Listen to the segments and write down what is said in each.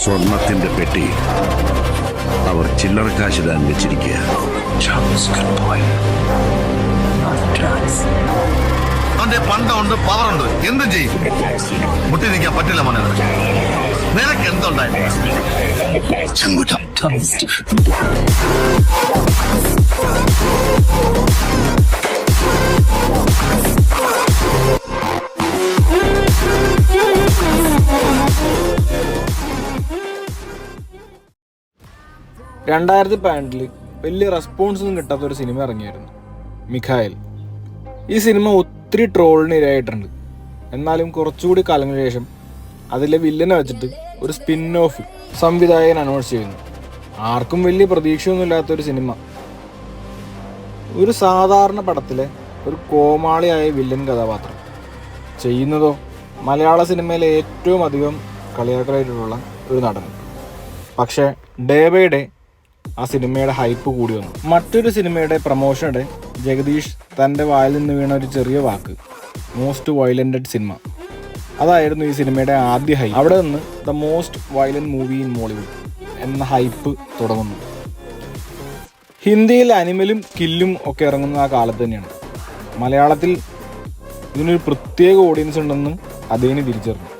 സ്വർണത്തിന്റെ പെട്ടി അവർ ചില്ലറക്കാശ് താൻ വെച്ചിരിക്കുക. അവന്റെ പണ്ടുണ്ട്, പവറുണ്ട്, എന്തും ചെയ്യും. മുട്ടി നിൽക്കാൻ പറ്റില്ല മോനെ. നിനക്ക് എന്തുണ്ടായി? 2012 വലിയ റെസ്പോൺസ് ഒന്നും കിട്ടാത്ത ഒരു സിനിമ ഇറങ്ങിയായിരുന്നു, മിഖായൽ. ഈ സിനിമ ഒത്തിരി ട്രോളിന് ഇരയായിട്ടുണ്ട്. എന്നാലും കുറച്ചുകൂടി കാലങ്ങൾക്ക് ശേഷം അതിലെ വില്ലനെ വെച്ചിട്ട് ഒരു സ്പിൻ ഓഫ് സംവിധായകൻ അനൗൺസ് ചെയ്യുന്നു. ആർക്കും വലിയ പ്രതീക്ഷയൊന്നുമില്ലാത്തൊരു സിനിമ. ഒരു സാധാരണ പടത്തിലെ ഒരു കോമാളിയായ വില്ലൻ കഥാപാത്രം ചെയ്യുന്നതോ മലയാള സിനിമയിലെ ഏറ്റവും അധികം കളിയാക്കലായിട്ടുള്ള ഒരു നടൻ. പക്ഷേ ഡേ ബൈ ഡേ ആ സിനിമയുടെ ഹൈപ്പ് കൂടി വന്നു. മറ്റൊരു സിനിമയുടെ പ്രൊമോഷനിടെ ജഗദീഷ് തൻ്റെ വായിൽ നിന്ന് വീണ ഒരു ചെറിയ വാക്ക്, മോസ്റ്റ് വയലൻറ്റഡ് സിനിമ, അതായിരുന്നു ഈ സിനിമയുടെ ആദ്യ ഹൈപ്പ്. അവിടെ നിന്ന് the most violent movie in Mollywood എന്ന ഹൈപ്പ് തുടങ്ങുന്നു. ഹിന്ദിയിൽ അനിമലും കില്ലും ഒക്കെ ഇറങ്ങുന്ന ആ കാലത്ത് തന്നെയാണ്. മലയാളത്തിൽ ഇതിനൊരു പ്രത്യേക ഓഡിയൻസ് ഉണ്ടെന്ന് അതേന് തിരിച്ചറിഞ്ഞു.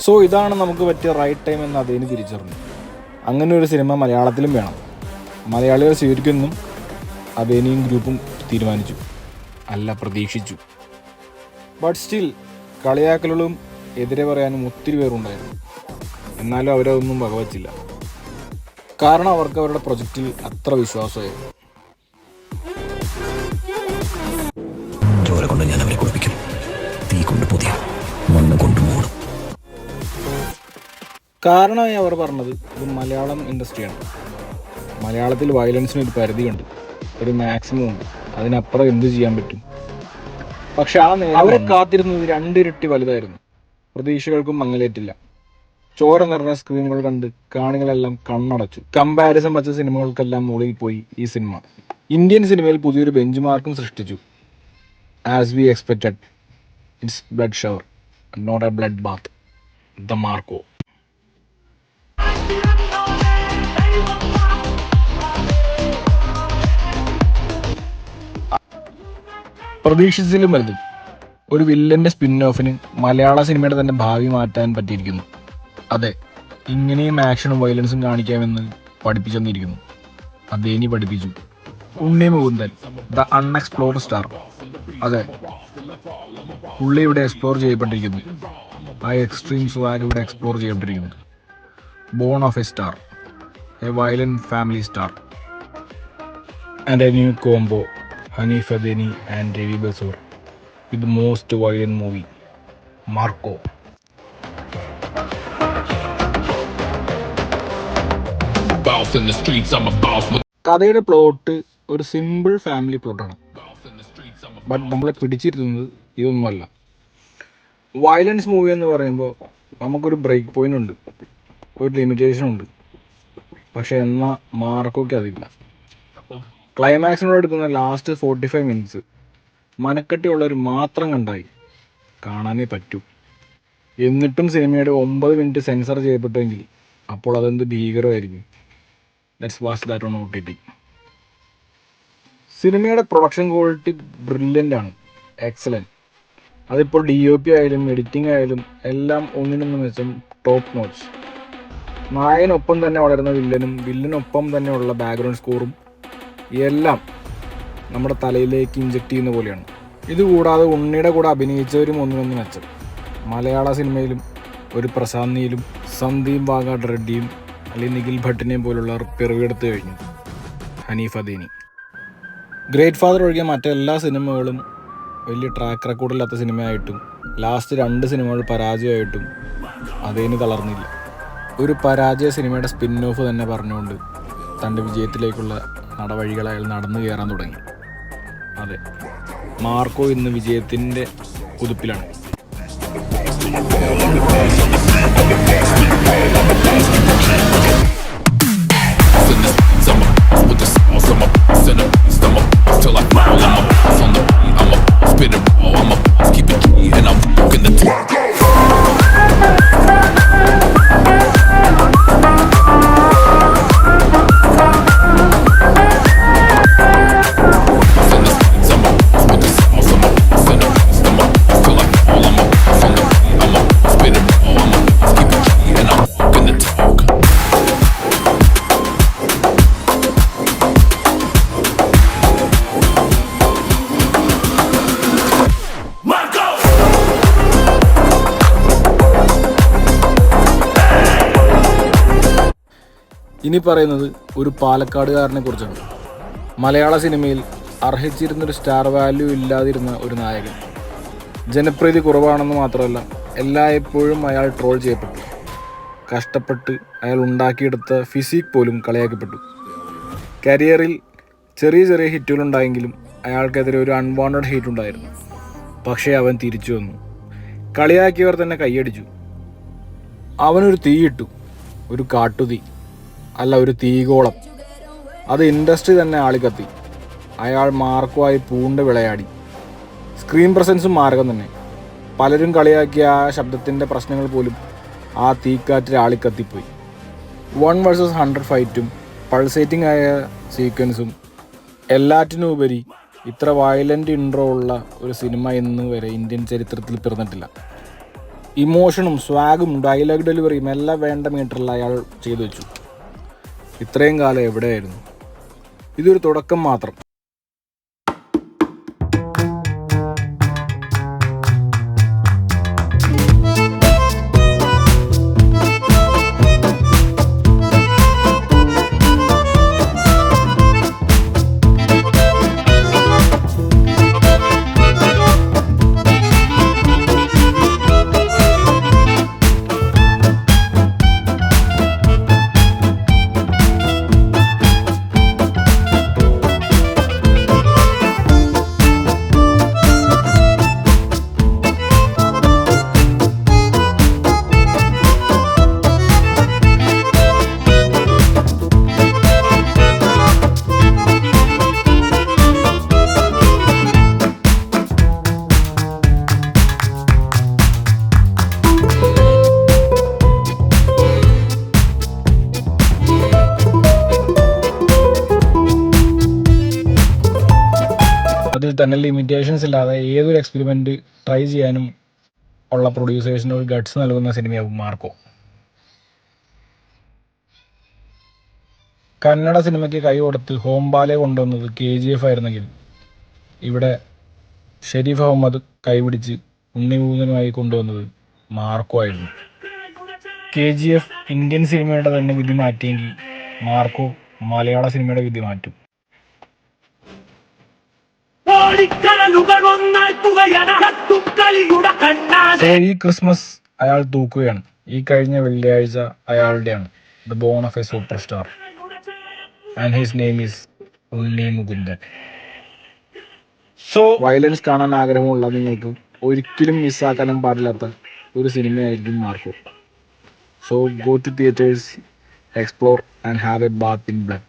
സോ ഇതാണ് നമുക്ക് പറ്റിയ റൈറ്റ് ടൈം എന്ന് അതേന് തിരിച്ചറിഞ്ഞു. അങ്ങനെ ഒരു സിനിമ മലയാളത്തിലും വേണം, മലയാളികൾ സ്വീകരിക്കുമെന്നും അതേനിയും ഗ്രൂപ്പും തീരുമാനിച്ചു, അല്ല പ്രതീക്ഷിച്ചു. ബട്ട് സ്റ്റിൽ കളിയാക്കലുകളും എതിരെ പറയാനും ഒത്തിരി പേരുണ്ടായിരുന്നു. എന്നാലും അവരതൊന്നും വകവച്ചില്ല. കാരണം അവർക്ക് അവരുടെ പ്രൊജക്റ്റിൽ അത്ര വിശ്വാസമായിരുന്നു. ചോര കൊണ്ട് ഞാൻ അവരെ കുളിപ്പിക്കും, തീ കൊണ്ട് പുതിയ മണ്ണ് കൊണ്ട് മൂടും. കാരണമായി അവർ പറഞ്ഞത് ഇത് മലയാളം ഇൻഡസ്ട്രിയാണ്. മലയാളത്തിൽ വയലൻസിന് ഒരു പരിധിയുണ്ട്, ഒരു മാക്സിമം ഉണ്ട്, അതിനപ്പുറം എന്ത് ചെയ്യാൻ പറ്റും. പക്ഷെ ആ നേരം അവരെ കാത്തിരുന്നത് 2 ഇരട്ടി വലുതായിരുന്നു. പ്രതീക്ഷകൾക്കും മങ്ങലേറ്റില്ല. ചോര നിറഞ്ഞ സ്ക്രീനുകൾ കണ്ട് കാണികളെല്ലാം കണ്ണടച്ചു. കമ്പാരിസൺ വച്ച സിനിമകൾക്കെല്ലാം മുകളിൽ പോയി ഈ സിനിമ. ഇന്ത്യൻ സിനിമയിൽ പുതിയൊരു ബെഞ്ച് മാർക്കും സൃഷ്ടിച്ചു. As we expected, it's blood shower, not a blood bath. The Marco. പ്രതീക്ഷിച്ചതിലും വലുത് ഒരു വില്ലന്റെ സ്പിൻ ഓഫിന് മലയാള സിനിമയുടെ തന്നെ ഭാവി മാറ്റാൻ പറ്റിയിരിക്കുന്നു. അതെ, ഇങ്ങനെയും ആക്ഷനും വയലൻസും കാണിക്കാമെന്ന് പഠിപ്പിച്ചെന്നിരിക്കുന്നു. അതേനി പഠിപ്പിച്ചു. Unni Mukundan, the unexplored star. അതെ, പുള്ളി ഇവിടെ എക്സ്പ്ലോർ ചെയ്യപ്പെട്ടിരിക്കുന്നു. ആ എക്സ്ട്രീം സ്വാഗ് ഇവിടെ എക്സ്പ്ലോർ ചെയ്യപ്പെട്ടിരിക്കുന്നു. Born of a star, a violent family star, and a new combo, Haneef Adeni and Ravi Basrur with the most violent movie, Marco. കഥയുടെ പ്ലോട്ട് ഒരു സിമ്പിൾ ഫാമിലി പ്ലോട്ടാണ്. ബട്ട് നമ്മളെ പിടിച്ചിരുന്നത് ഇതൊന്നുമല്ല. വയലൻസ് മൂവി എന്ന് പറയുമ്പോൾ നമുക്കൊരു ബ്രേക്ക് പോയിന്റ് ഉണ്ട്, ഒരു ലിമിറ്റേഷൻ ഉണ്ട്. പക്ഷെ എന്നാൽ മാർക്കോയ്ക്ക് അതില്ല. ക്ലൈമാക്സിനോട് എടുക്കുന്ന ലാസ്റ്റ് 45 മിനിറ്റ്സ് മനക്കെട്ടിയുള്ളവർ മാത്രം കണ്ടായി കാണാനേ പറ്റൂ. എന്നിട്ടും സിനിമയുടെ 9 മിനിറ്റ് സെൻസർ ചെയ്യപ്പെട്ടെങ്കിൽ അപ്പോൾ അതെന്ത് ഭീകരമായിരിക്കും. Let's watch that on OTT. സിനിമയുടെ പ്രൊഡക്ഷൻ ക്വാളിറ്റി ബ്രില്യൻ്റ് ആണ്, എക്സലൻറ്റ്. അതിപ്പോൾ DOP ആയാലും എഡിറ്റിംഗ് ആയാലും എല്ലാം ഒന്നിനൊന്നും വെച്ചും ടോപ്പ് നോച്ച്. നായകനൊപ്പം തന്നെ വളരുന്ന വില്ലനും വില്ലനൊപ്പം തന്നെയുള്ള ബാക്ക്ഗ്രൗണ്ട് സ്കോറും എല്ലാം നമ്മുടെ തലയിലേക്ക് ഇഞ്ചക്ട് ചെയ്യുന്ന പോലെയാണ്. ഇതുകൂടാതെ ഉണ്ണിയുടെ കൂടെ അഭിനയിച്ചവരും ഒന്നിനൊന്നും മെച്ചം. മലയാള സിനിമയിലും ഒരു പ്രശാന്ത് നീലും സന്ദീപ് വാഗാട് റെഡ്ഡിയും അല്ലെങ്കിൽ നിഖിൽ ഭട്ടിനെയും പോലുള്ളവർ പിറവിയെടുത്ത് കഴിഞ്ഞു. ഹനീഫ് അദേനി. ഗ്രേറ്റ് ഫാദർ ഒഴികെ മറ്റെല്ലാ സിനിമകളും വലിയ ട്രാക്ക് റെക്കോർഡില്ലാത്ത സിനിമയായിട്ടും ലാസ്റ്റ് 2 സിനിമകൾ പരാജയമായിട്ടും അദേനി തളർന്നില്ല. ഒരു പരാജയ സിനിമയുടെ സ്പിൻ ഓഫ് തന്നെ പറഞ്ഞുകൊണ്ട് തൻ്റെ വിജയത്തിലേക്കുള്ള നടവഴികൾ അയാൾ നടന്നു കയറാൻ തുടങ്ങി. അതെ, മാർക്കോ ഇന്ന് വിജയത്തിൻ്റെ കുതിപ്പിലാണ്. ഇനി പറയുന്നത് ഒരു പാലക്കാടുകാരനെ കുറിച്ചാണ്. മലയാള സിനിമയിൽ അർഹിച്ചിരുന്നൊരു സ്റ്റാർ വാല്യൂ ഇല്ലാതിരുന്ന ഒരു നായകൻ. ജനപ്രീതി കുറവാണെന്ന് മാത്രമല്ല, എല്ലായ്പ്പോഴും അയാൾ ട്രോൾ ചെയ്യപ്പെട്ടു. കഷ്ടപ്പെട്ട് അയാൾ ഉണ്ടാക്കിയെടുത്ത ഫിസിക് പോലും കളിയാക്കപ്പെട്ടു. കരിയറിൽ ചെറിയ ചെറിയ ഹിറ്റുകളുണ്ടായെങ്കിലും അയാൾക്കെതിരെ ഒരു അൺവാണ്ടഡ് ഹേറ്റ് ഉണ്ടായിരുന്നു. പക്ഷേ അവൻ തിരിച്ചു വന്നു. കളിയാക്കിയവർ തന്നെ കൈയടിച്ചു. അവനൊരു തീയിട്ടു, ഒരു കാട്ടുതീ, അല്ല ഒരു തീകോളം. അത് ഇൻഡസ്ട്രി തന്നെ ആളിക്കത്തി. അയാൾ മാർക്കുമായി പൂണ്ട് വിളയാടി. സ്ക്രീൻ പ്രസൻസും മാരകം തന്നെ. പലരും കളിയാക്കിയ ആ ശബ്ദത്തിൻ്റെ പ്രശ്നങ്ങൾ പോലും ആ തീക്കാറ്റിൽ ആളിക്കത്തിപ്പോയി. 1 vs 100 ഫൈറ്റും പൾസേറ്റിംഗ് ആയ സീക്വൻസും എല്ലാറ്റിനും ഉപരി ഇത്ര വയലൻ്റ് ഇൻട്രോ ഉള്ള ഒരു സിനിമ ഇന്ന് വരെ ഇന്ത്യൻ ചരിത്രത്തിൽ പിറന്നിട്ടില്ല. ഇമോഷനും സ്വാഗും ഡയലോഗ് ഡെലിവറിയും എല്ലാം വേണ്ട മീറ്ററിൽ അയാൾ ചെയ്തു വെച്ചു. ഇത്രയും കാലം എവിടെയായിരുന്നു? ഇതൊരു തുടക്കം മാത്രം. അതിൽ തന്നെ ലിമിറ്റേഷൻസ് ഇല്ലാതെ ഏതൊരു എക്സ്പെരിമെൻ്റ് ട്രൈ ചെയ്യാനും ഉള്ള പ്രൊഡ്യൂസേഴ്സിന് ഒരു ഗട്ട്സ് നൽകുന്ന സിനിമയാവും മാർക്കോ. കന്നഡ സിനിമയ്ക്ക് കൈ കൊടുത്ത് ഹോംബാലെ കൊണ്ടുവന്നത് KGF ആയിരുന്നെങ്കിൽ ഇവിടെ ഷെരീഫ് അഹമ്മദ് കൈപിടിച്ച് ഉണ്ണിമൂന്നനുമായി കൊണ്ടുവന്നത് മാർക്കോ ആയിരുന്നു. KGF ഇന്ത്യൻ സിനിമയുടെ തന്നെ വിധി മാറ്റിയെങ്കിൽ മാർക്കോ മലയാള സിനിമയുടെ വിധി മാറ്റും. ഈ ക്രിസ്മസ് അയാൾ തൂക്കുകയാണ്. ഈ കഴിഞ്ഞ വെള്ളിയാഴ്ച അയാളുടെയാണ് the born of a super star and his name is Unni Mukundan. Violence കാണാൻ ആഗ്രഹമുള്ള നിങ്ങൾക്ക് ഒരിക്കലും മിസ്സാക്കാനും പാടില്ലാത്ത ഒരു സിനിമയായിരിക്കും Marco. So go to theatres, explore and have a bath in blood.